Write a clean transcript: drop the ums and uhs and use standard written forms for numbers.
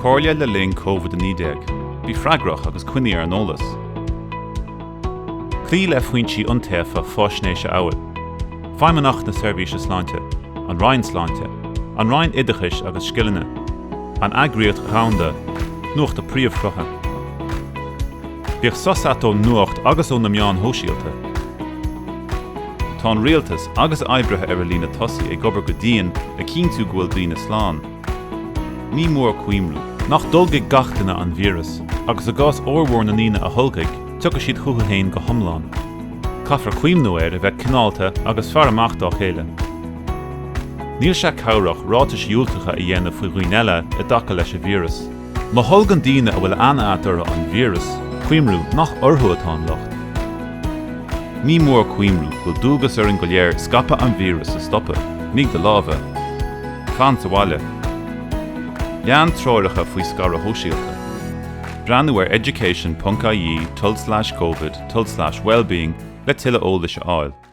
Cóirle le linn COVID-19, bhí Freagrach agus Coinnigh ar an Eolas. Clí le faointí iontaofa fáisnéise abhaid. Feidhmeannach na seirbhíse sláinte, an Ryan sláinte, an Ryan idachais agus scileanna, an agriocht ránda, nuacht a príomhcrutha. Bhíoh sosat ó nuacht agus ó na meán hóisialta. Tá an rialtas agus oibrithe ar a lína tosaí ag gobar go dtíon le cínú go bhfuil blina slán. Ní mór cuimrú, nach dulgaigh gachtainna an vírus, agus a gás ormhór na nína a thulgaigh, tugadh siad chuthaithein go thomláin. Caithfear cuimhnú a bheith cinálta agus fear amach dá chéile. Níl sé cabhrach rátas dhiúltacha a dhéanamh faoi dhaoine eile i dtaca leis a vírus. Má thulgan daoine a bhfuil anfheatar an vírus, cuimrú nach orthú atá an lucht. Ní mór cuimrú bhfuil dúgus ar an go léir scapa an vírus a stoppa, níg de lábha. Fan sa bhaile. Lean tráiricha faoi scara hóisialta. Breanú ar education.ie/covid/wellbeing le tuilleadh eolas a fháil.